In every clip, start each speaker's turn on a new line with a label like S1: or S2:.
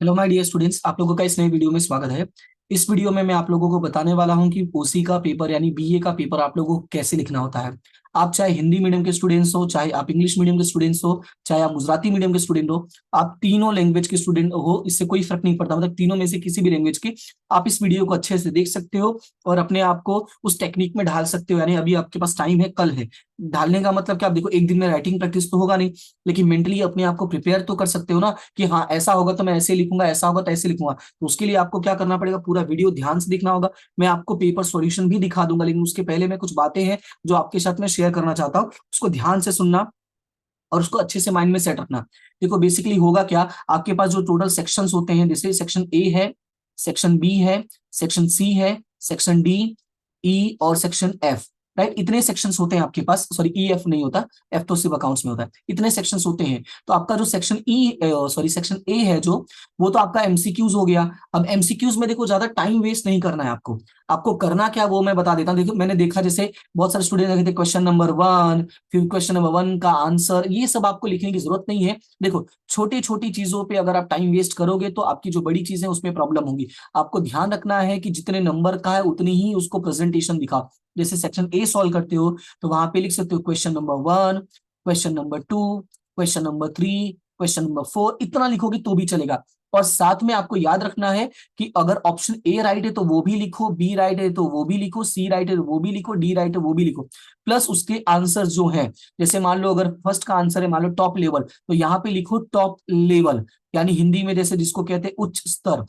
S1: Hello my dear students, आप लोगों का इस नए वीडियो में स्वागत है। इस वीडियो में मैं आप लोगों को बताने वाला हूं कि ओसी का पेपर यानी बीए का पेपर आप लोगों को कैसे लिखना होता है। आप चाहे हिंदी मीडियम के स्टूडेंट्स हो, चाहे आप इंग्लिश मीडियम के स्टूडेंट्स हो, चाहे आप गुजराती मीडियम के स्टूडेंट हो, आप तीनों लैंग्वेज के स्टूडेंट हो, इससे कोई फर्क नहीं पड़ता। मतलब तीनों में से किसी भी लैंग्वेज के आप इस वीडियो को अच्छे से देख सकते हो और अपने आप को उस टेक्निक में ढाल सकते हो। यानी अभी आपके पास टाइम है, कल है। ढालने का मतलब क्या, आप देखो एक दिन में राइटिंग प्रैक्टिस तो होगा नहीं, लेकिन मेंटली अपने आप को प्रिपेयर तो कर सकते हो ना कि हाँ ऐसा होगा तो मैं ऐसे लिखूंगा, ऐसा होगा तो ऐसे लिखूंगा। तो उसके लिए आपको क्या करना पड़ेगा, पूरा वीडियो ध्यान से देखना होगा। मैं आपको पेपर सॉल्यूशन भी दिखा दूंगा, लेकिन उसके पहले मैं कुछ बातें हैं जो आपके साथ में शेयर करना चाहता हूँ, उसको ध्यान से सुनना और उसको अच्छे से माइंड में सेट रखना। देखो बेसिकली होगा क्या, आपके पास जो टोटल सेक्शंस होते हैं, जैसे सेक्शन ए है, सेक्शन बी है, सेक्शन सी है, सेक्शन डी, ई और सेक्शन एफ। राइट, इतने सेक्शंस होते हैं आपके पास। सॉरी, ई एफ नहीं होता, एफ तो सिर्फ अकाउंट्स में होता है। इतने सेक्शंस होते हैं। तो आपका जो सेक्शन सेक्शन ए है जो, वो तो आपका एमसीक्यूज हो गया। अब एमसीक्यूज में देखो ज्यादा टाइम वेस्ट नहीं करना है आपको। आपको करना क्या वो मैं बता देता हूँ। देखो मैंने देखा जैसे बहुत सारे स्टूडेंट कहते हैं क्वेश्चन नंबर 1, फिर क्वेश्चन नंबर 1 का आंसर, ये सब आपको लिखने की जरूरत नहीं है। देखो छोटी छोटी चीजों पे अगर आप टाइम वेस्ट करोगे तो आपकी जो बड़ी चीजें उसमें प्रॉब्लम होगी। आपको ध्यान रखना है कि जितने नंबर का है उतनी ही उसको प्रेजेंटेशन दिखाओ। जैसे सेक्शन ए सॉल्व करते हो तो वहां पे लिख सकते हो question number 1, question number 2, question number 3, question number 4, इतना लिखोगे तो भी चलेगा। और साथ में आपको याद रखना है कि अगर ऑप्शन ए राइट है तो वो भी लिखो, बी राइट है तो वो भी लिखो, सी राइट है तो वो भी लिखो, डी राइट है वो भी लिखो। प्लस उसके आंसर जो है, जैसे मान लो अगर फर्स्ट का आंसर है मान लो टॉप लेवल, तो यहाँ पे लिखो टॉप लेवल, यानी हिंदी में जैसे जिसको कहते हैं उच्च स्तर।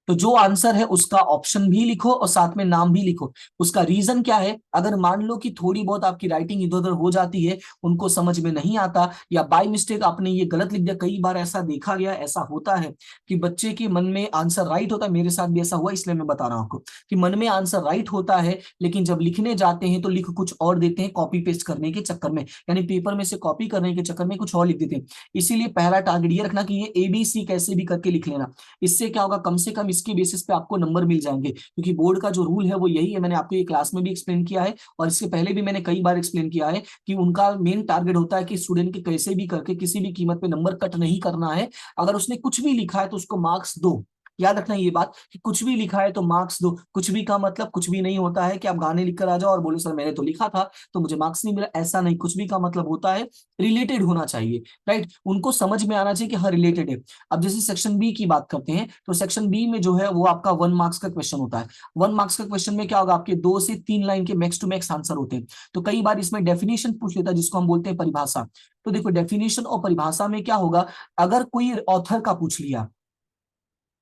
S1: तो जो आंसर है उसका ऑप्शन भी लिखो और साथ में नाम भी लिखो। उसका रीजन क्या है, अगर मान लो कि थोड़ी बहुत आपकी राइटिंग इधर उधर हो जाती है, उनको समझ में नहीं आता, या बाय मिस्टेक आपने ये गलत लिख दिया, कई बार ऐसा देखा गया, ऐसा होता है कि बच्चे के मन में आंसर राइट होता है। मेरे साथ भी ऐसा हुआ, इसलिए मैं बता रहा हूं आपको कि मन में आंसर राइट होता है, लेकिन जब लिखने जाते हैं तो लिख कुछ और देते हैं, कॉपी पेस्ट करने के चक्कर में, यानी पेपर में से कॉपी करने के चक्कर में कुछ और लिख देते हैं। इसीलिए पहला टारगेट ये रखना कि ये एबीसी कैसे भी करके लिख लेना। इससे क्या होगा, कम से कम इसके बेसिस पे आपको नंबर मिल जाएंगे, क्योंकि बोर्ड का जो रूल है वो यही है। मैंने आपको ये क्लास में भी एक्सप्लेन किया है और इसके पहले भी मैंने कई बार एक्सप्लेन किया है कि उनका मेन टारगेट होता है कि स्टूडेंट के कैसे भी करके किसी भी कीमत पे नंबर कट नहीं करना है। अगर उसने कुछ भी लिखा है तो उसको मार्क्स दो। याद रखना ये बात कि कुछ भी लिखा है तो मार्क्स दो। कुछ भी का मतलब कुछ भी नहीं होता है कि आप गाने लिख कर आ जाओ और बोलो सर मैंने तो लिखा था तो मुझे मार्क्स नहीं मिला, ऐसा नहीं। कुछ भी का मतलब होता है रिलेटेड होना चाहिए। राइट, उनको समझ में आना चाहिए कि हाँ रिलेटेड है। अब जैसे सेक्शन बी की बात करते हैं तो सेक्शन बी में जो है वो आपका 1 मार्क्स का क्वेश्चन होता है। 1 मार्क्स का क्वेश्चन में क्या होगा, आपके 2 से 3 लाइन के मैक्स टू मैक्स आंसर होते हैं। तो कई बार इसमें डेफिनेशन पूछ लेता है जिसको हम बोलते हैं परिभाषा। तो देखो डेफिनेशन और परिभाषा में क्या होगा, अगर कोई ऑथर का पूछ लिया,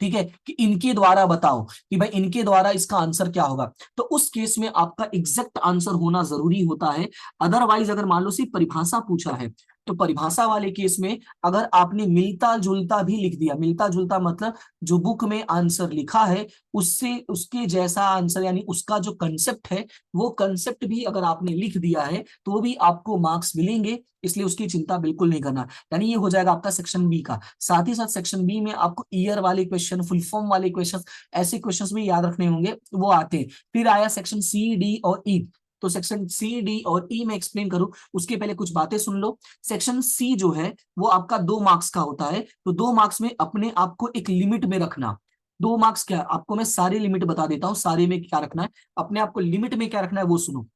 S1: ठीक है, कि इनके द्वारा बताओ कि भाई इनके द्वारा इसका आंसर क्या होगा, तो उस केस में आपका एग्जैक्ट आंसर होना जरूरी होता है। अदरवाइज अगर मान लो सिर्फ परिभाषा पूछा है, तो परिभाषा वाले केस में अगर आपने मिलता जुलता भी लिख दिया, मिलता जुलता मतलब जो बुक में आंसर लिखा है उससे उसके जैसा आंसर, यानी उसका जो कंसेप्ट है वो कंसेप्ट भी अगर आपने लिख दिया है तो भी आपको मार्क्स मिलेंगे। इसलिए उसकी चिंता बिल्कुल नहीं करना। यानी ये हो जाएगा आपका सेक्शन बी का। साथ ही साथ सेक्शन बी में आपको ईयर वाले क्वेश्चन, फुल फॉर्म वाले क्वेश्चन, ऐसे क्वेश्चंस भी याद रखने होंगे, वो आते हैं। फिर आया सेक्शन सी, डी और ई। तो सेक्शन सी, डी और ई में एक्सप्लेन करूं उसके पहले कुछ बातें सुन लो। सेक्शन सी जो है वो आपका 2 मार्क्स का होता है। तो 2 मार्क्स में अपने आप को एक लिमिट में रखना। 2 मार्क्स क्या है, आपको मैं सारे लिमिट बता देता हूँ, सारे में क्या रखना है, अपने आप को लिमिट में क्या रखना है वो सुनो।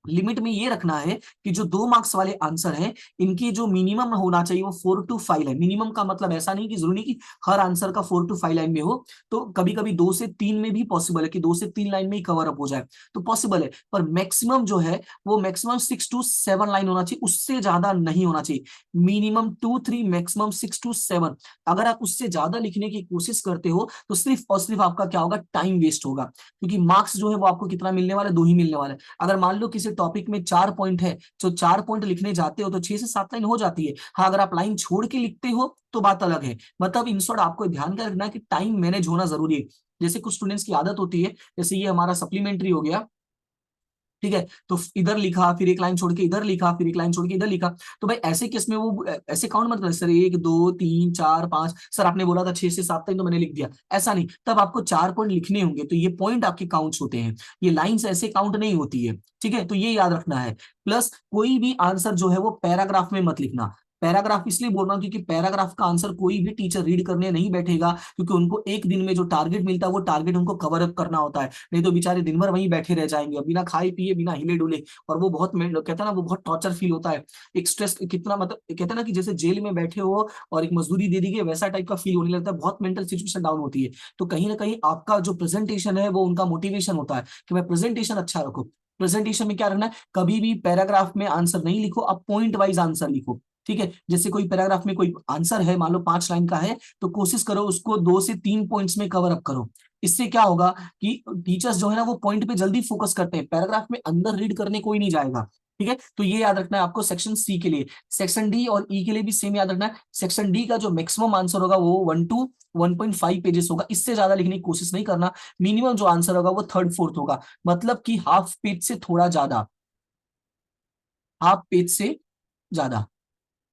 S1: लिमिट में ये रखना है कि जो 2 मार्क्स वाले आंसर हैं इनकी जो मिनिमम होना चाहिए वो 4 to 5 लाइन। मिनिमम का मतलब ऐसा नहीं कि जरूरी नहीं कि हर आंसर का 4 to 5 लाइन में हो। तो कभी कभी 2 से 3 में भी पॉसिबल है कि 2 से 3 लाइन में ही कवर अप हो जाए, तो पॉसिबल है। पर मैक्सिमम जो है वो मैक्सिमम 6 to 7 लाइन होना चाहिए, उससे ज्यादा नहीं होना चाहिए। Minimum 2 3, maximum 6 to 7। अगर आप उससे ज्यादा लिखने की कोशिश करते हो तो सिर्फ और सिर्फ आपका क्या होगा, टाइम वेस्ट होगा। क्योंकि मार्क्स जो है वो आपको कितना मिलने वाला है, 2 ही मिलने वाला है। अगर मान लो किसी टॉपिक में 4 पॉइंट है, तो 4 पॉइंट लिखने जाते हो तो 6 से 7 लाइन हो जाती है। हाँ अगर आप लाइन छोड़ के लिखते हो तो बात अलग है। मतलब इन शॉर्ट आपको ध्यान क्या रखना है कि टाइम मैनेज होना जरूरी है। जैसे कुछ स्टूडेंट्स की आदत होती है, जैसे ये हमारा सप्लीमेंट्री हो गया, ठीक है, तो इधर लिखा फिर एक लाइन छोड़ के इधर लिखा, फिर एक लाइन छोड़ के इधर लिखा। तो भाई ऐसे केस में वो ऐसे काउंट मत कर सर 1 2 3 4 5, सर आपने बोला था 6 से 7 लाइन तो मैंने लिख दिया, ऐसा नहीं। तब आपको 4 पॉइंट लिखने होंगे, तो ये पॉइंट आपके काउंट होते हैं, ये लाइंस ऐसे काउंट नहीं होती है। ठीक है, तो ये याद रखना है। प्लस कोई भी आंसर जो है वो पैराग्राफ में मत लिखना। पैराग्राफ इसलिए बोल रहा हूँ क्योंकि पैराग्राफ का आंसर कोई भी टीचर रीड करने नहीं बैठेगा, क्योंकि उनको एक दिन में जो टारगेट मिलता है वो टारगेट उनको कवर अप करना होता है, नहीं तो बेचारे दिन भर वहीं बैठे रह जाएंगे बिना खाए पिए, बिना हिले डुले। और वो बहुत कहते हैं ना, वो बहुत टॉर्चर फील होता है, एक स्ट्रेस कितना, मतलब कहते हैं ना कि जैसे जेल में बैठे हो और एक मजदूरी दे दी गई, वैसा टाइप का फील होने लगता है, बहुत मेंटल सिचुएशन डाउन होती है। तो कहीं ना कहीं आपका जो प्रेजेंटेशन है वो उनका मोटिवेशन होता है कि मैं प्रेजेंटेशन अच्छा रखूं। प्रेजेंटेशन में क्या रखना है, कभी भी पैराग्राफ में आंसर नहीं लिखो, आप पॉइंट वाइज आंसर लिखो। ठीक है, जैसे कोई पैराग्राफ में कोई आंसर है, मान लो 5 लाइन का है, तो कोशिश करो उसको 2 से 3 पॉइंट्स में कवर अप करो। इससे क्या होगा कि टीचर्स जो है ना वो पॉइंट पे जल्दी फोकस करते हैं, पैराग्राफ में अंदर रीड करने कोई नहीं जाएगा। ठीक है, तो ये याद रखना है आपको सेक्शन सी के लिए। सेक्शन डी और ई के लिए भी सेम याद रखना है। सेक्शन डी का जो मैक्सिमम आंसर होगा वो 1 to 1.5 पेजेस होगा, इससे ज्यादा लिखने की कोशिश नहीं करना। मिनिमम जो आंसर होगा वो थर्ड फोर्थ होगा, मतलब कि हाफ पेज से थोड़ा ज्यादा, हाफ पेज से ज्यादा।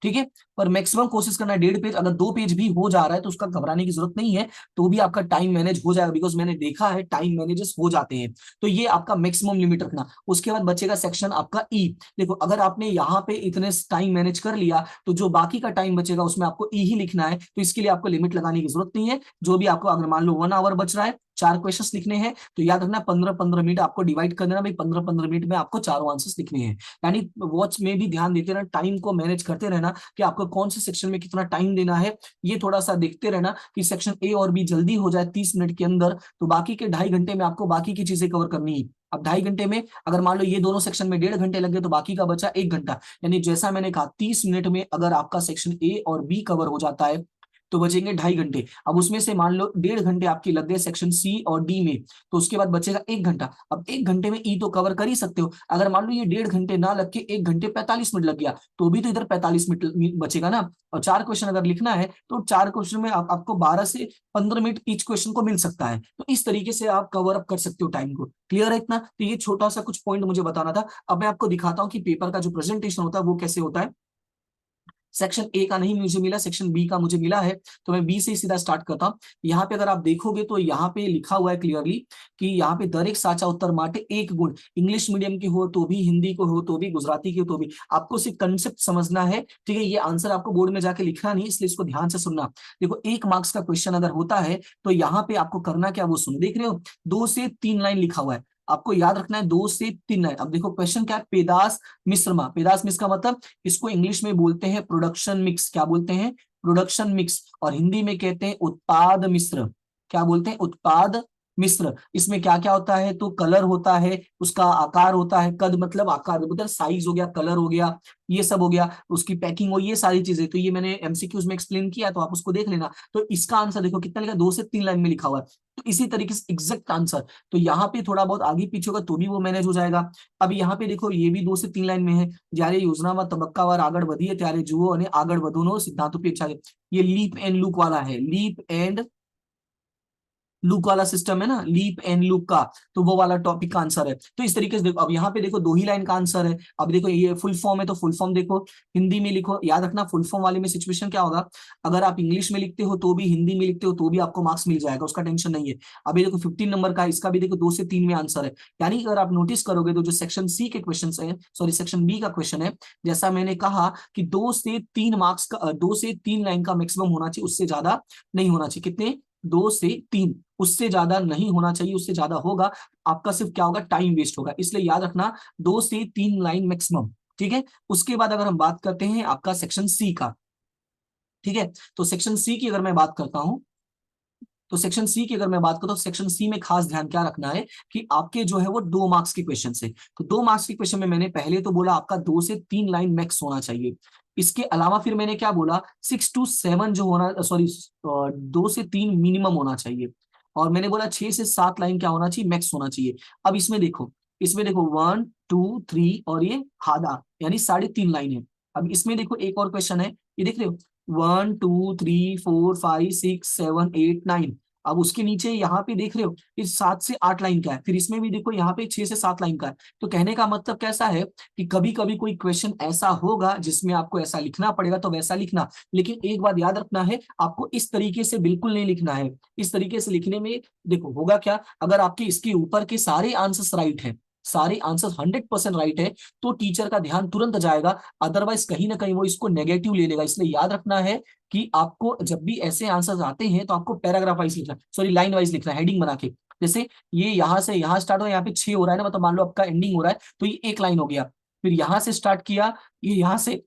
S1: ठीक है, पर मैक्सिमम कोशिश करना है 1.5 पेज। अगर 2 पेज भी हो जा रहा है तो उसका घबराने की जरूरत नहीं है, तो भी आपका टाइम मैनेज हो जाएगा, बिकॉज मैंने देखा है टाइम मैनेजेस हो जाते हैं। तो ये आपका मैक्सिमम लिमिट रखना। उसके बाद बचेगा सेक्शन आपका ई। देखो, अगर आपने यहाँ पे इतने टाइम मैनेज कर लिया तो जो बाकी का टाइम बचेगा उसमें आपको ई ही लिखना है, तो इसके लिए आपको लिमिट लगाने की जरूरत नहीं है। जो भी आपको, अगर मान लो 1 आवर बच रहा है, 4 क्वेश्चंस लिखने हैं, तो याद रखना 15-15 मिनट आपको डिवाइड कर देना भाई, 15-15 मिनट में आपको चारों आंसर्स लिखने हैं। यानी वॉच में भी ध्यान देते रहना, टाइम को मैनेज करते रहना कि आपको कौन से सेक्शन में कितना टाइम देना है। ये थोड़ा सा देखते रहना कि सेक्शन ए और बी जल्दी हो जाए 30 मिनट के अंदर, तो बाकी के 2.5 घंटे में आपको बाकी की चीजें कवर करनी है। अब 2.5 घंटे में अगर मान लो ये दोनों सेक्शन में 1.5 घंटे लगे तो बाकी का बचा 1 घंटा। यानी जैसा मैंने कहा 30 मिनट में अगर आपका सेक्शन ए और बी कवर हो जाता है तो बचेंगे 2.5 घंटे। अब उसमें से मान लो 1.5 घंटे आपके लग गए सेक्शन सी और डी में, तो उसके बाद बचेगा 1 घंटा। अब 1 घंटे में ई तो कवर कर ही सकते हो। अगर मान लो ये 1.5 घंटे ना लग के 1 घंटे 45 मिनट लग गया, तो भी तो इधर 45 मिनट बचेगा ना। और 4 क्वेश्चन अगर लिखना है तो 4 क्वेश्चन में आपको 12 से 15 मिनट ईच क्वेश्चन को मिल सकता है। तो इस तरीके से आप कवर अप कर सकते हो टाइम को। क्लियर है इतना? तो ये छोटा सा कुछ पॉइंट मुझे बताना था। अब मैं आपको दिखाता हूँ कि पेपर का जो प्रेजेंटेशन होता है वो कैसे होता है। सेक्शन ए का नहीं मुझे मिला, सेक्शन बी का मुझे मिला है, तो मैं बी से ही सीधा स्टार्ट करता हूँ। यहाँ पे अगर आप देखोगे तो यहाँ पे लिखा हुआ है क्लियरली कि यहाँ पे दरेक साचा उत्तर माटे 1 गुण। इंग्लिश मीडियम की हो तो भी, हिंदी को हो तो भी, गुजराती की हो तो भी, आपको सिर्फ कंसेप्ट समझना है। ठीक है, ये आंसर आपको बोर्ड में जाके लिखना नहीं, इसलिए इसको ध्यान से सुनना। देखो, 1 मार्क्स का क्वेश्चन अगर होता है तो यहाँ पे आपको करना क्या वो सुनो। देख रहे हो 2 से 3 लाइन लिखा हुआ है, आपको याद रखना है 2 से 3 लाइन। अब देखो क्वेश्चन क्या है, पेदास मिश्रमा। पेदास मिश्र का मतलब, इसको इंग्लिश में बोलते हैं प्रोडक्शन मिक्स। क्या बोलते हैं? Production mix. और हिंदी में कहते हैं उत्पाद मिश्र। क्या बोलते हैं? उत्पाद मिश्र। इसमें क्या क्या होता है, तो कलर होता है, उसका आकार होता है, कद मतलब आकार, मतलब साइज हो गया, कलर हो गया, ये सब हो गया, उसकी पैकिंग हो, ये सारी चीजें तो ये मैंने एमसीक्यूज में एक्सप्लेन किया, तो आप उसको देख लेना। तो इसका आंसर देखो कितना लिखा, 2 से 3 लाइन में लिखा हुआ है। तो इसी तरीके से एग्जैक्ट आंसर, तो यहाँ पे थोड़ा बहुत आगे पीछे होगा तो भी वो मैनेज हो जाएगा। अब यहाँ पे देखो ये भी 2 से 3 लाइन में है। જ્યારે યોજનામાં તબક્કાવાર આગળ વધીએ ત્યારે જુઓ અને આગળ વધોનો સિદ્ધાંતો पे ये लीप एंड लूक वाला है, लीप एंड लूक वाला सिस्टम है ना, लीप एंड लूक का, तो वो वाला टॉपिक का आंसर है। तो इस तरीके से देखो, अब यहाँ पे देखो 2 ही लाइन का आंसर है। अब देखो ये फुल फॉर्म है तो फुल फॉर्म देखो, हिंदी में लिखो। याद रखना फुल फॉर्म वाले में सिचुएशन क्या होगा, अगर आप इंग्लिश में लिखते हो तो भी, हिंदी में लिखते हो तो भी आपको मार्क्स मिल जाएगा, उसका टेंशन नहीं है। अभी देखो 15 नंबर का, इसका भी देखो 2 से 3 में आंसर है। यानी अगर आप नोटिस करोगे तो जो सेक्शन सी के क्वेश्चन है, सॉरी सेक्शन बी का क्वेश्चन है, जैसा मैंने कहा कि 2 से 3 मार्क्स का, 2 से 3 लाइन का मैक्सिमम होना चाहिए, उससे ज्यादा नहीं होना चाहिए। कितने? 2 से 3, उससे ज्यादा नहीं होना चाहिए। उससे ज्यादा होगा आपका सिर्फ क्या होगा, टाइम वेस्ट होगा। इसलिए याद रखना 2 से 3 लाइन मैक्सिमम। ठीक है, उसके बाद अगर हम बात करते हैं आपका सेक्शन सी का, ठीक है, तो सेक्शन सी की अगर मैं बात करता हूं, तो सेक्शन सी की अगर मैं बात करूं तो सेक्शन सी में खास ध्यान क्या रखना है कि आपके जो है वो 2 मार्क्स के क्वेश्चन से, तो 2 मार्क्स के क्वेश्चन में मैंने पहले तो बोला आपका 2 से 3 लाइन मैक्स होना चाहिए। इसके अलावा फिर मैंने क्या बोला, 6 to 7 जो होना, सॉरी 2 से 3 मिनिमम होना चाहिए। और मैंने बोला 6 से 7 लाइन क्या होना चाहिए, मैक्स होना चाहिए। अब इसमें देखो 1 2 3 और ये आधा, यानी 3.5 लाइन है। अब इसमें देखो एक और क्वेश्चन है, ये देख रहे हो 1 2 3 4 5 6 7 8 9। अब उसके नीचे यहाँ पे देख रहे हो इस 7 से 8 लाइन का है, फिर इसमें भी देखो यहाँ पे 6 से 7 लाइन का है। तो कहने का मतलब कैसा है कि कभी कभी कोई क्वेश्चन ऐसा होगा जिसमें आपको ऐसा लिखना पड़ेगा, तो वैसा लिखना। लेकिन एक बात याद रखना है, आपको इस तरीके से बिल्कुल नहीं लिखना है। इस तरीके से लिखने में देखो होगा क्या, अगर आपके इसके ऊपर के सारे आंसर्स राइट है, सारे आंसर 100% राइट है तो टीचर का ध्यान तुरंत जाएगा, अदरवाइज कहीं ना कहीं वो इसको नेगेटिव ले लेगा। इसलिए याद रखना है कि आपको जब भी ऐसे आंसर्स आते हैं तो आपको पैराग्राफ वाइज लिखना, सॉरी लाइन वाइज लिखना, हेडिंग बना के। जैसे ये यहाँ से यहाँ स्टार्ट हो, यहाँ पे 6 हो रहा है ना, मतलब मान लो आपका एंडिंग हो रहा है तो ये एक लाइन हो गया। फिर यहाँ से स्टार्ट किया, ये यहाँ से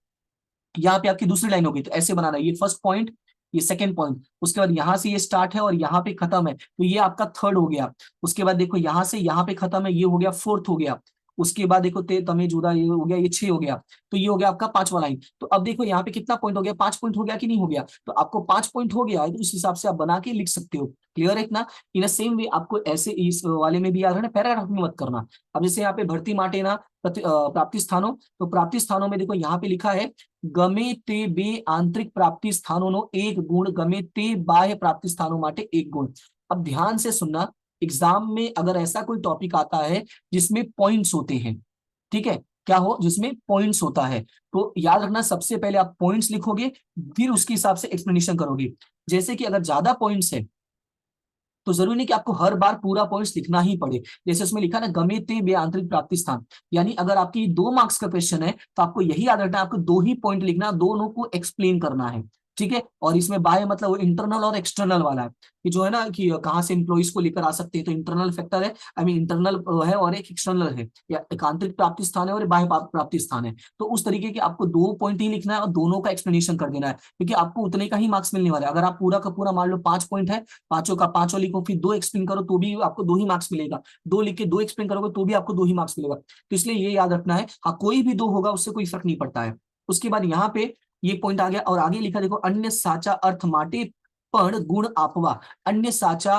S1: यहाँ पे आपकी दूसरी लाइन होगी, तो ऐसे बनाना है, ये फर्स्ट पॉइंट, ये सेकंड पॉइंट, उसके बाद यहाँ से ये स्टार्ट है और यहाँ पे खत्म है, तो ये आपका थर्ड हो गया। उसके बाद देखो यहाँ से यहाँ पे खत्म है, ये हो गया फोर्थ हो गया। उसके बाद देखो ते तमे जुदा, ये हो गया, ये 6 हो गया, तो ये हो गया आपका पांचवा लाइन। तो अब देखो यहाँ पे कितना पॉइंट हो गया, 5 पॉइंट हो गया कि नहीं हो गया, तो आपको 5 पॉइंट हो गया है, तो उस हिसाब से आप बना के लिख सकते हो। क्लियर है इतना? इन सेम वे आपको ऐसे इस वाले में भी याद रखना, पैराग्राफ में मत करना। अब जैसे यहाँ पे भर्ती माटे ना प्राप्ति स्थानों, तो प्राप्ति स्थानों में देखो यहाँ पे लिखा है गमे ते बे आंतरिक प्राप्ति स्थानों नो एक गुण, गमे ते बाह्य प्राप्ति स्थानों माटे एक गुण। अब ध्यान से सुनना, एग्जाम में अगर ऐसा कोई टॉपिक आता है जिसमें पॉइंट्स होते हैं, ठीक है, क्या हो जिसमें पॉइंट्स होता है, तो याद रखना सबसे पहले आप पॉइंट्स लिखोगे, फिर उसके हिसाब से एक्सप्लेनेशन करोगे। जैसे कि अगर ज्यादा पॉइंट्स है तो जरूरी नहीं कि आपको हर बार पूरा पॉइंट्स लिखना ही पड़े। जैसे उसमें लिखा ना गमे ते बे आंतरिक प्राप्ति स्थान, यानी अगर आपकी 2 मार्क्स का क्वेश्चन है तो आपको यही याद रखना है, आपको 2 ही पॉइंट लिखना, दोनों को एक्सप्लेन करना है। ठीक है, और इसमें बाय मतलब वो इंटरनल और एक्सटर्नल वाला है कि जो है ना कि कहाँ से इंप्लॉइज को लेकर आ सकते हैं, तो इंटरनल फैक्टर है, आई मीन इंटरनल है, और एक एक्सटर्नल है, या एक आंतरिक प्राप्ति स्थान है और बाह्य प्राप्ति स्थान है। तो उस तरीके के आपको 2 पॉइंट ही लिखना है और दोनों का एक्सप्लेनेशन कर देना है, क्योंकि आपको उतने का ही मार्क्स मिलने वाला है। अगर आप पूरा का पूरा मान लो 5 पॉइंट है, पांचों का पांचों लिखो, फिर 2 एक्सप्लेन करो तो भी आपको 2 ही मार्क्स मिलेगा, 2 लिख के 2 एक्सप्लेन करोगे तो भी आपको 2 ही मार्क्स मिलेगा। तो इसलिए ये याद रखना है, हाँ कोई भी 2 होगा उससे कोई फर्क नहीं पड़ता है। उसके बाद यहाँ पे ये पॉइंट आ गया, और आगे लिखा देखो अन्य साचा अर्थ माटे पण गुण आपवा। अन्य साचा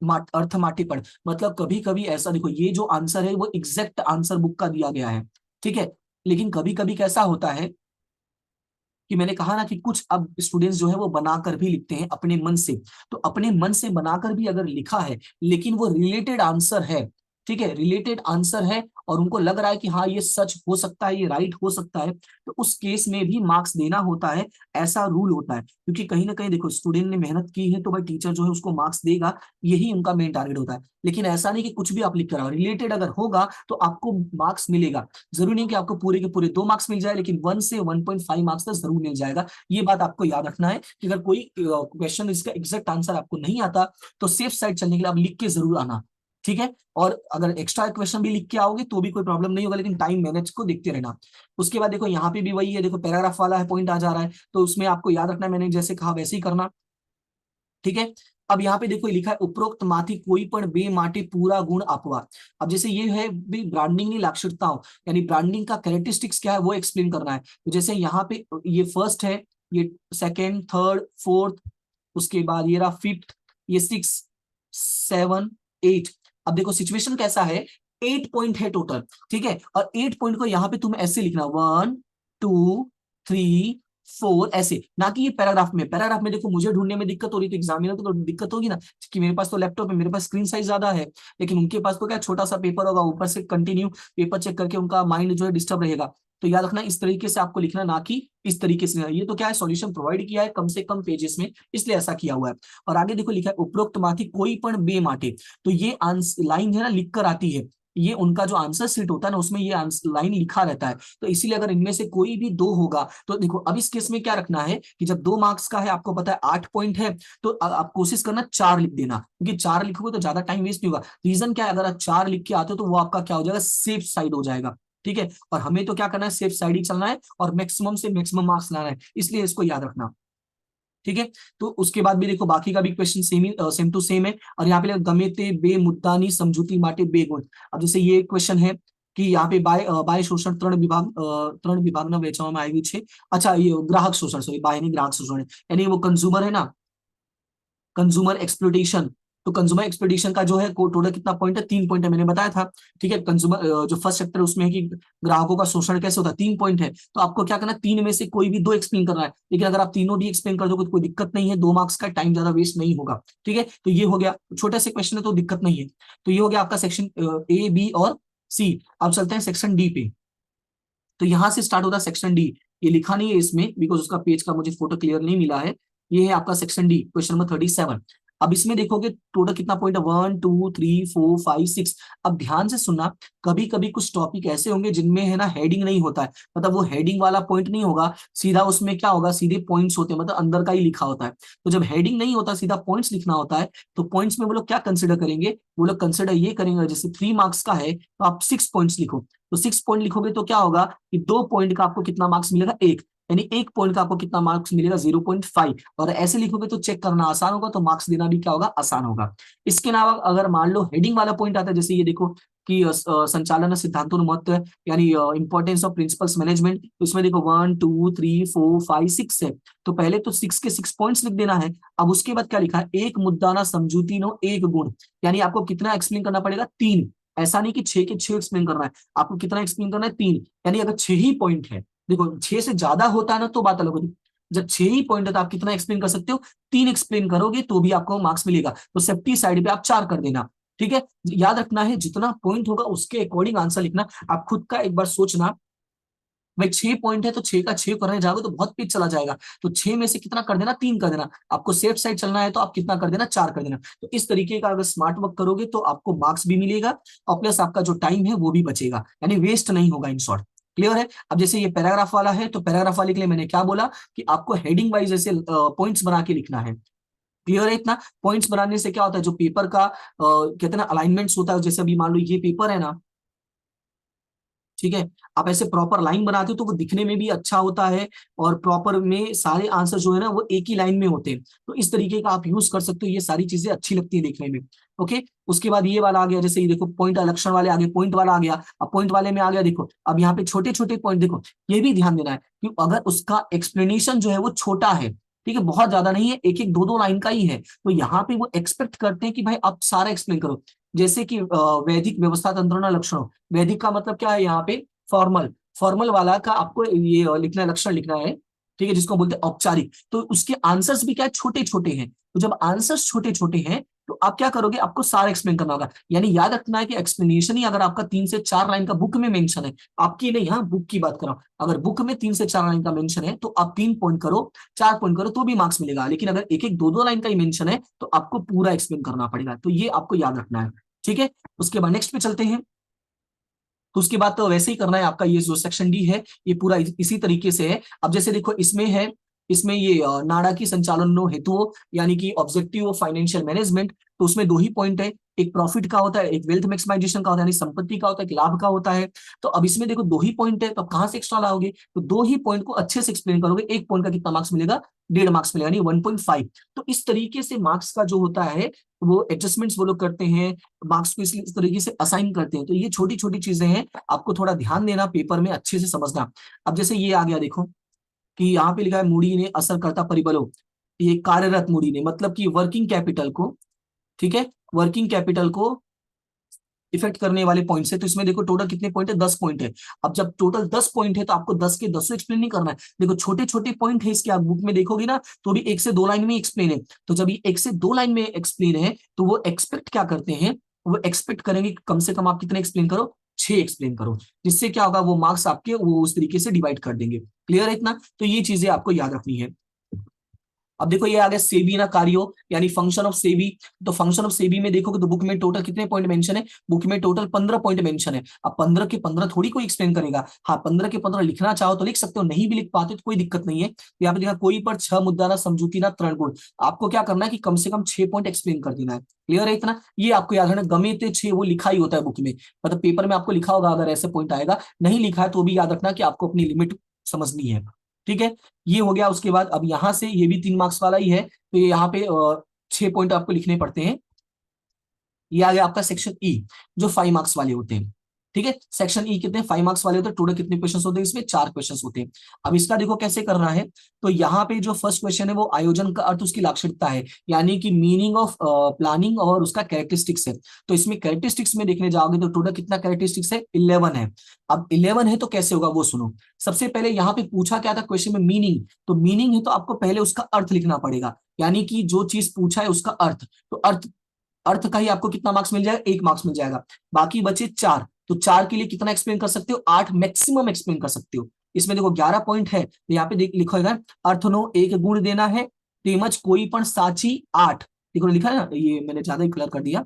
S1: अर्थ माटे पण, मतलब कभी कभी ऐसा, देखो ये जो आंसर है वो एग्जैक्ट आंसर बुक का दिया गया है, ठीक है, लेकिन कभी कभी कैसा होता है कि मैंने कहा ना कि कुछ अब स्टूडेंट्स जो है वो बनाकर भी लिखते हैं अपने मन से, तो अपने मन से बनाकर भी अगर लिखा है लेकिन वो रिलेटेड आंसर है, ठीक है, रिलेटेड आंसर है, और उनको लग रहा है कि हाँ ये सच हो सकता है, ये राइट हो सकता है, तो उस केस में भी मार्क्स देना होता है। ऐसा रूल होता है, क्योंकि कहीं ना कहीं देखो स्टूडेंट ने मेहनत की है तो भाई टीचर जो है उसको मार्क्स देगा, यही उनका मेन टारगेट होता है। लेकिन ऐसा नहीं कि कुछ भी आप लिख कर आओ, रिलेटेड अगर होगा तो आपको मार्क्स मिलेगा। जरूरी नहीं कि आपको पूरे के पूरे 2 मार्क्स मिल जाए, लेकिन 1 से 1.5 मार्क्स तक जरूर मिल जाएगा। ये बात आपको याद रखना है कि अगर कोई क्वेश्चन इसका एग्जैक्ट आंसर आपको नहीं आता तो सेफ साइड चलने के लिए आप लिख के जरूर आना, ठीक है। और अगर एक्स्ट्रा क्वेश्चन भी लिख के आओगे तो भी कोई प्रॉब्लम नहीं होगा, लेकिन टाइम मैनेज को देखते रहना। उसके बाद देखो यहाँ पे भी वही है, देखो पैराग्राफ वाला है, पॉइंट आ जा रहा है, तो उसमें आपको याद रखना है, मैंने जैसे कहा वैसे ही करना, ठीक है। अब यहाँ पे देखो लिखा है उपरोक्त माथी कोई पण बे माटे पूरा गुण आपवा। अब जैसे ये है भी ब्रांडिंग नहीं लाक्षणिकताओं, यानी ब्रांडिंग का कैरेक्टरिस्टिक्स क्या है वो एक्सप्लेन करना है। तो जैसे यहाँ पे ये फर्स्ट है, ये सेकेंड, थर्ड, फोर्थ, उसके बाद ये रहा फिफ्थ, ये 6, 7, 8। अब देखो सिचुएशन कैसा है, 8 पॉइंट है टोटल, ठीक है, और 8 पॉइंट को यहाँ पे तुम्हें ऐसे लिखना 1, 2, 3, 4, ऐसे, ना कि ये पैराग्राफ में। पैराग्राफ में देखो मुझे ढूंढने में दिक्कत हो रही, तो एग्जामिनर को तो दिक्कत होगी ना, कि मेरे पास तो लैपटॉप है, मेरे पास स्क्रीन साइज ज्यादा है, लेकिन उनके पास तो क्या छोटा सा पेपर होगा, ऊपर से कंटिन्यू पेपर चेक करके उनका माइंड जो है डिस्टर्ब रहेगा। तो याद रखना इस तरीके से आपको लिखना, ना कि इस तरीके से। ये तो क्या है, सॉल्यूशन प्रोवाइड किया है कम से कम पेजेस में, इसलिए ऐसा किया हुआ है। और आगे देखो लिखा है उपरोक्त माथी कोई पण बे माटे, तो ये लाइन है ना लिख कर आती है, ये उनका जो आंसर सीट होता है ना उसमें ये लाइन लिखा रहता है। तो इसीलिए अगर इनमें से कोई भी 2 होगा तो देखो अब इस केस में क्या रखना है कि जब 2 मार्क्स का है, आपको पता है 8 पॉइंट है, तो आप कोशिश करना 4 लिख देना, क्योंकि 4 लिखोगे तो ज्यादा टाइम वेस्ट नहीं होगा। रीजन क्या है, अगर आप 4 लिख के आते हो तो वो आपका क्या हो जाएगा, सेफ साइड हो जाएगा, ठीक है। और हमें तो क्या करना है, सेफ साइड ही चलना है और मैक्सिमम से मैक्सिमम मार्क्स लाना है, इसलिए इसको याद रखना, ठीक है। तो उसके बाद भी देखो बाकी का भी क्वेश्चन सेम टू सेम है, और यहाँ पे गमे ते बे मुद्दानी समझूती माटे बे गुण। अब जैसे ये क्वेश्चन है कि यहाँ पे बाय शोषण त्रण विभाग ना વેચવામાં આવ્યું છે। अच्छा ये ग्राहक शोषण, सॉरी बाय नहीं, ग्राहक शोषण है, यानी वो कंज्यूमर है ना, कंज्यूमर एक्सप्लोटेशन। तो कंज्यूमर एक्सप्लोटेशन का जो है टोटल कितना पॉइंट है, 3 पॉइंट है, मैंने बताया था, ठीक है। कंज्यूमर जो फर्स्ट सेक्टर है उसमें है कि ग्राहकों का शोषण कैसे होता है, 3 पॉइंट है, तो आपको क्या करना है, 3 में से कोई भी 2 एक्सप्लेन करना है, लेकिन अगर आप तीनों भी एक्सप्लेन कर दोगे तो कोई दिक्कत नहीं है, 2 मार्क्स का टाइम ज्यादा वेस्ट नहीं होगा, ठीक है। तो ये हो गया, छोटे से क्वेश्चन है तो दिक्कत नहीं है। तो ये हो गया आपका सेक्शन ए, बी और सी। अब चलते हैं सेक्शन डी पे। तो यहां से स्टार्ट होता है सेक्शन डी, ये लिखा नहीं है इसमें बिकॉज उसका पेज का मुझे फोटो क्लियर नहीं मिला है। ये है आपका सेक्शन डी, क्वेश्चन नंबर 37। अब इसमें देखोगे टोटल कितना पॉइंट है, 1 2 3 4 5 6। अब ध्यान से सुनना, कभी कभी कुछ टॉपिक ऐसे होंगे जिनमें है ना हेडिंग नहीं होता है, मतलब वो हेडिंग वाला पॉइंट नहीं होगा, सीधा उसमें क्या होगा, सीधे पॉइंट्स होते हैं, मतलब अंदर का ही लिखा होता है। तो जब हेडिंग नहीं होता, सीधा पॉइंट्स लिखना होता है, तो पॉइंट्स में वो लोग क्या कंसिडर करेंगे, वो लोग कंसिडर ये करेंगे, जैसे 3 मार्क्स का है तो आप 6 पॉइंट्स लिखो, तो 6 पॉइंट लिखोगे तो क्या होगा कि 2 पॉइंट का आपको कितना मार्क्स मिलेगा, एक, यानी 1 पॉइंट का आपको कितना मार्क्स मिलेगा, 0.5। और ऐसे लिखोगे तो चेक करना आसान होगा, तो मार्क्स देना भी क्या होगा, आसान होगा। इसके अलावा अगर मान लो हेडिंग वाला पॉइंट आता है, जैसे ये देखो कि संचालन सिद्धांतों महत्व, यानी इंपॉर्टेंस ऑफ प्रिंसिपल्स मैनेजमेंट, तो इसमें देखो 1 2 3 4 5 6 है, तो पहले तो 6 के 6 पॉइंट्स लिख देना है। अब उसके बाद क्या लिखा है, एक मुद्दा ना समझूती नो एक गुण, यानी आपको कितना एक्सप्लेन करना पड़ेगा, 3। ऐसा नहीं कि 6 के 6 एक्सप्लेन करना है, आपको कितना एक्सप्लेन करना है, 3। यानी अगर 6 ही पॉइंट है, देखो 6 से ज्यादा होता है ना तो बात अलग होती है, जब 6 ही पॉइंट है तो आप कितना एक्सप्लेन कर सकते हो, 3 एक्सप्लेन करोगे तो भी आपको मार्क्स मिलेगा, तो सेफ्टी साइड पे आप 4 कर देना। ठीक है, याद रखना है जितना पॉइंट होगा उसके अकॉर्डिंग आंसर लिखना। आप खुद का एक बार सोचना, भाई 6 पॉइंट है तो 6 का 6 करने जाओगे तो बहुत पेज चला जाएगा, तो 6 में से कितना कर देना, 3 कर देना। आपको सेफ साइड चलना है तो आप कितना कर देना, 4 कर देना। तो इस तरीके का अगर स्मार्ट वर्क करोगे तो आपको मार्क्स भी मिलेगा, और प्लस आपका जो टाइम है वो भी बचेगा, यानी वेस्ट नहीं होगा, इन शॉर्ट। क्लियर है। अब जैसे ये पैराग्राफ वाला है, तो पैराग्राफ वाले के लिए मैंने क्या बोला कि आपको हेडिंग वाइज ऐसे पॉइंट्स बना के लिखना है। क्लियर है इतना। पॉइंट्स बनाने से क्या होता है, जो पेपर का कहते हैं ना अलाइनमेंट्स होता है, जैसे अभी मान लो ये पेपर है ना, ठीक है, आप ऐसे प्रॉपर लाइन बनाते हो तो वो दिखने में भी अच्छा होता है, और प्रॉपर में सारे आंसर जो है ना वो एक ही लाइन में होते हैं, तो इस तरीके का आप यूज कर सकते हो, ये सारी चीजें अच्छी लगती है देखने में। ओके, उसके बाद ये वाला आ गया, जैसे ये देखो पॉइंट लक्षण वाले आगे, पॉइंट वाला आ गया। अब पॉइंट वाले में आ गया, देखो अब यहाँ पे छोटे छोटे पॉइंट, देखो ये भी ध्यान देना है कि अगर उसका एक्सप्लेनेशन जो है वो छोटा है, ठीक है, बहुत ज्यादा नहीं है, एक एक दो दो लाइन का ही है, तो यहाँ पे वो एक्सपेक्ट करते हैं कि भाई आप सारा एक्सप्लेन करो। जैसे कि वैदिक व्यवस्था तंत्र लक्षण, वैदिक का मतलब क्या है यहाँ पे, फॉर्मल, फॉर्मल वाला का आपको ये लिखना है, लक्षण लिखना है, ठीक है, जिसको बोलते हैं औपचारिक, तो उसके आंसर्स भी क्या है, छोटे छोटे हैं। तो जब आंसर्स छोटे छोटे हैं तो आप क्या करोगे, आपको सारा एक्सप्लेन करना होगा, यानी याद रखना है कि एक्सप्लेनेशन ही अगर आपका 3 से 4 लाइन का बुक में मेंशन है, आपकी नहीं, हाँ बुक की बात कर रहा हूं, अगर बुक में 3 से 4 लाइन का मेंशन है तो आप 3 पॉइंट करो, 4 पॉइंट करो तो भी मार्क्स मिलेगा, लेकिन अगर एक एक दो दो लाइन का ही मेंशन है तो आपको पूरा एक्सप्लेन करना पड़ेगा, तो ये आपको याद रखना है। ठीक है, उसके बाद नेक्स्ट पे चलते हैं। तो उसके बाद तो वैसे ही करना है, आपका ये जो सेक्शन डी है ये पूरा इसी तरीके से है। अब जैसे देखो इसमें है, इसमें ये नाणाकीय संचालन हेतुओं, यानी कि ऑब्जेक्टिव ऑफ फाइनेंशियल मैनेजमेंट, तो उसमें 2 ही पॉइंट है, एक प्रॉफिट का होता है, एक वेल्थ मैक्सिमाइजेशन का होता है, यानी संपत्ति का होता है, एक लाभ का होता है। तो अब इसमें देखो 2 ही पॉइंट है, तो अब कहां से एक्स्ट्रा लाओगे, तो 2 ही पॉइंट को अच्छे से एक्सप्लेन करोगे, 1 पॉइंट का कितना मार्क्स मिलेगा, 1.5 मार्क्स मिलेगा, यानी 1.5। तो इस तरीके से मार्क्स का जो होता है वो एडजस्टमेंट्स वो लोग करते हैं, मार्क्स को इस तरीके से असाइन करते हैं। तो ये छोटी छोटी चीजें हैं, आपको थोड़ा ध्यान देना, पेपर में अच्छे से समझना। अब जैसे ये आ गया देखो कि यहाँ पे लिखा है मूडी ने असरकर्ता परिबलों, ये कार्यरत मूडी ने मतलब कि वर्किंग कैपिटल को, ठीक है, वर्किंग कैपिटल को इफेक्ट करने वाले पॉइंट्स है। तो इसमें देखो टोटल कितने पॉइंट है, 10 पॉइंट है। अब जब टोटल 10 पॉइंट है तो आपको 10 के 10 एक्सप्लेन नहीं करना है, देखो छोटे छोटे पॉइंट है इसके, आप बुक में देखोगे ना तो भी 1 से 2 लाइन में एक्सप्लेन है। तो जब ये 1 से 2 लाइन में एक्सप्लेन है तो वो एक्सपेक्ट क्या करते हैं, वो एक्सपेक्ट करेंगे कि कम से कम आप कितने एक्सप्लेन करो, 6 एक्सप्लेन करो, जिससे क्या होगा, वो मार्क्स आपके वो उस तरीके से डिवाइड कर देंगे। क्लियर है इतना, तो ये चीजें आपको याद रखनी है। अब देखो ये आ गया सेबी ना कार्यो, यानी फंक्शन ऑफ सेबी। तो फंक्शन ऑफ सेबी में देखोगे तो बुक में टोटल कितने पॉइंट मेंशन है, बुक में टोटल 15 पॉइंट मेंशन है। अब 15 के 15 थोड़ी कोई एक्सप्लेन करेगा, हाँ 15 के 15 लिखना चाहो तो लिख सकते हो, नहीं भी लिख पाते तो कोई दिक्कत नहीं है। तो यहाँ पे लिखा कोई पर 6 मुद्दा ना समझूती ना तरण गुण, आपको क्या करना है कि कम से कम 6 पॉइंट एक्सप्लेन कर देना है। क्लियर है इतना, ये आपको याद रखना, गमे ते 6 वो लिखा ही होता है बुक में, मतलब पेपर में आपको लिखा होगा, अगर ऐसे पॉइंट आएगा, नहीं लिखा है तो भी याद रखना कि आपको अपनी लिमिट समझनी है। ठीक है, ये हो गया। उसके बाद अब यहां से ये भी 3 मार्क्स वाला ही है, तो ये यहाँ पे 6 पॉइंट आपको लिखने पड़ते हैं। ये आ गया आपका सेक्शन ई, जो 5 मार्क्स वाले होते हैं। ठीक है, सेक्शन ई कितने 5 मार्क्स वाले होते हैं, टोटल कितने क्वेश्चंस होते हैं, इसमें 4 क्वेश्चंस होते हैं। अब इसका देखो कैसे करना है, तो यहाँ पे जो फर्स्ट क्वेश्चन है वो आयोजन का अर्थ उसकी लाक्षणिकता है, यानी कि मीनिंग ऑफ प्लानिंग और उसका कैरेक्टरिस्टिक्स है। तो इसमें कैरेक्टरिस्टिक्स में देखने जाओगे तो टोटल कितना कैरेक्टरिस्टिक्स है, 11 है। अब 11 है तो कैसे होगा वो सुनो। सबसे पहले यहाँ पे पूछा क्या था क्वेश्चन में, मीनिंग, तो मीनिंग है तो आपको पहले उसका अर्थ लिखना पड़ेगा, यानी कि जो चीज पूछा है उसका अर्थ, तो अर्थ, अर्थ का ही आपको कितना मार्क्स मिल जाएगा, 1 मार्क्स मिल जाएगा। बाकी बचे 4, तो 4 के लिए कितना एक्सप्लेन कर सकते हो, 8 मैक्सिमम एक्सप्लेन कर सकते हो। इसमें देखो 11 पॉइंट है, तो यहाँ पे देख लिखो है अर्थ नो एक गुण देना है, तेमज कोई पण साची 8, देखो लिखा है ना, ये मैंने ज्यादा ही कलर कर दिया,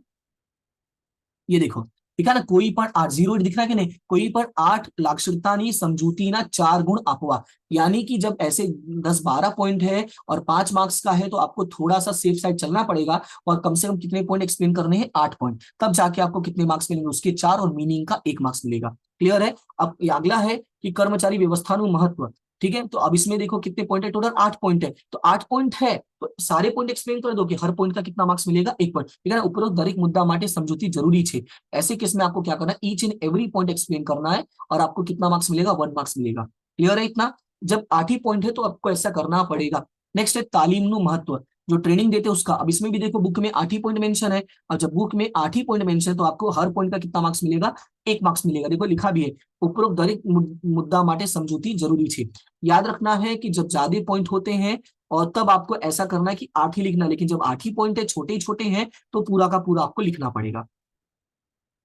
S1: ये देखो दिखा ना, कोई पण 8 जीरो दिख रहा है कि नहीं, कोई पण 8 लाक्षणिकतानी समझूतीना 4 गुण आपवा। यानी कि जब ऐसे 10-12 पॉइंट है और 5 मार्क्स का है तो आपको थोड़ा सा सेफ साइड चलना पड़ेगा, और कम से कम कितने पॉइंट एक्सप्लेन करने हैं, 8 पॉइंट, तब जाके आपको कितने मार्क्स मिलेंगे, उसके 4 और मीनिंग का 1 मार्क्स मिलेगा। क्लियर है। अब ये अगला है कि कर्मचारी व्यवस्था महत्व। ठीक है, तो अब इसमें देखो कितने पॉइंट है, टोटल 8 पॉइंट है, तो 8 पॉइंट है तो सारे पॉइंट एक्सप्लेन कर दो कि हर पॉइंट का कितना मार्क्स मिलेगा, 1 पॉइंट। ठीक है ना, उपरोक्त दरेक मुद्दा माटे समझूती जरूरी है। ऐसे केस में आपको क्या करना है, each and every point explain करना है, और आपको कितना मार्क्स मिलेगा, 1 मार्क्स मिलेगा। क्लियर है इतना। जब 8 ही पॉइंट है तो आपको ऐसा करना पड़ेगा। नेक्स्ट है तालीम नु महत्व, जो ट्रेनिंग देते हैं उसका। अब इसमें भी देखो बुक में 8 ही पॉइंट मेंशन है, और जब बुक में 8 ही पॉइंट मेंशन है तो आपको हर पॉइंट का कितना मार्क्स मिलेगा, 1 मार्क्स मिलेगा। देखो लिखा भी है, उपरोक्त दरेक मुद्दा माटे समझूती जरूरी है। याद रखना है कि जब ज्यादा पॉइंट होते हैं और तब आपको ऐसा करना है कि 8 ही लिखना, लेकिन जब 8 ही पॉइंट है, छोटे छोटे हैं, तो पूरा का पूरा आपको लिखना पड़ेगा।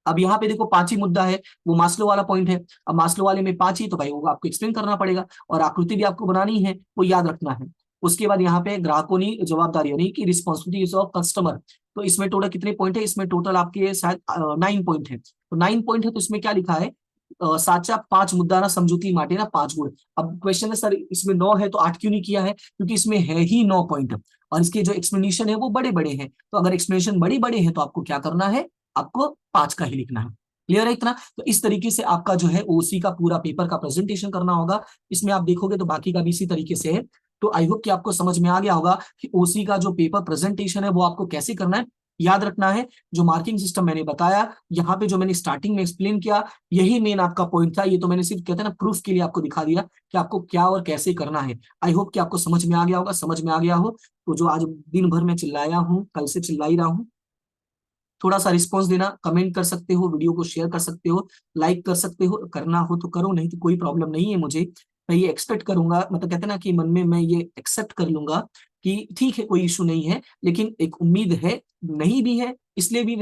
S1: अब यहाँ पे देखो 5 ही मुद्दा है, वो मास्लो वाला पॉइंट है। अब मास्लो वाले में 5 ही, तो भाई वो आपको एक्सप्लेन करना पड़ेगा, और आकृति भी आपको बनानी है, वो याद रखना है। उसके बाद यहाँ पे ग्राहकों की जवाबदारी यानी कि रिस्पॉन्सिबिलिटीज ऑफ कस्टमर, तो इसमें टोटल कितने पॉइंट है, इसमें टोटल आपके शायद 9 पॉइंट है। तो 9 पॉइंट है, तो इसमें क्या लिखा है, साचा 5 मुद्दा ना समझूती माटे ना 5 गुण। अब क्वेश्चन है सर इसमें 9 है तो 8 क्यों नहीं किया है, क्योंकि इसमें है ही 9 पॉइंट, और इसके जो एक्सप्लेनेशन है वो बड़े बड़े हैं, तो अगर एक्सप्लेनेशन बड़ी बड़े हैं तो आपको क्या करना है, आपको 5 का ही लिखना है। क्लियर है इतना। तो इस तरीके से आपका जो है ओसी का पूरा पेपर का प्रेजेंटेशन करना होगा। इसमें आप देखोगे तो बाकी का भी इसी तरीके से है। तो आई होप कि आपको समझ में आ गया होगा कि ओसी का जो पेपर प्रेजेंटेशन है वो आपको कैसे करना है। याद रखना है, जो मार्किंग सिस्टम मैंने बताया, यहाँ पे जो मैंने स्टार्टिंग में एक्सप्लेन किया, यही मेन आपका पॉइंट था। ये तो मैंने सिर्फ कहते हैं ना प्रूफ के लिए आपको दिखा दिया कि आपको क्या और कैसे करना है। आई होप कि आपको समझ में आ गया होगा। समझ में आ गया हो तो जो आज दिन भर में चिल्लाया हूँ, कल से चिल्ला ही रहा हूँ, थोड़ा सा रिस्पॉन्स देना, कमेंट कर सकते हो, वीडियो को शेयर कर सकते हो, लाइक कर सकते हो, करना हो तो करो, नहीं तो कोई प्रॉब्लम नहीं है मुझे। मैं ये एक्सपेक्ट करूंगा, मतलब कहते हैं ना कि मन में मैं ये एक्सेप्ट कर लूंगा कि ठीक है कोई इशू नहीं है, लेकिन एक उम्मीद है, नहीं भी है इसलिए भी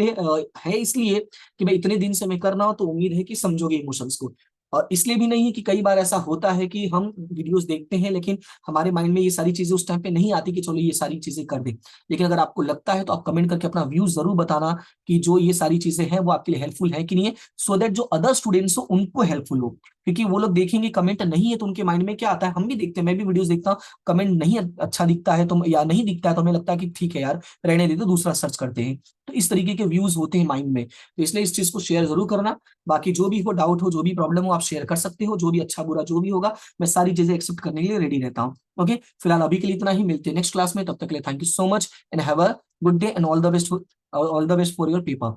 S1: है इसलिए कि भाई इतने दिन से मैं कर रहा हूं, तो उम्मीद है कि समझोगे इमोशंस को। और इसलिए भी नहीं है कि कई बार ऐसा होता है कि हम वीडियोस देखते हैं लेकिन हमारे माइंड में ये सारी चीजें उस टाइम पे नहीं आती कि चलो ये सारी चीजें कर दे। लेकिन अगर आपको लगता है तो आप कमेंट करके अपना व्यू जरूर बताना कि जो ये सारी चीजें हैं वो आपके लिए हेल्पफुल है कि नहीं है, सो दैट जो अदर स्टूडेंट्स हो उनको हेल्पफुल हो। क्योंकि वो लोग देखेंगे कमेंट नहीं है तो उनके माइंड में क्या आता है, हम भी देखते हैं, मैं भी वीडियोस देखता हूँ, कमेंट नहीं अच्छा दिखता है तो, या नहीं दिखता है तो हमें लगता है कि ठीक है यार रहने दे, तो दूसरा सर्च करते हैं। तो इस तरीके के व्यूज होते हैं माइंड में, तो इसलिए इस चीज को शेयर जरूर करना। बाकी जो भी हो डाउट हो, जो भी प्रॉब्लम हो, आप शेयर कर सकते हो, जो भी अच्छा बुरा जो भी होगा, मैं सारी चीजें एक्सेप्ट करने के लिए रेडी रहता हूँ। ओके, फिलहाल अभी के लिए इतना ही, मिलते हैं नेक्स्ट क्लास में, तब तक के लिए thank you so much and have a good day and all the best, all the best for your paper.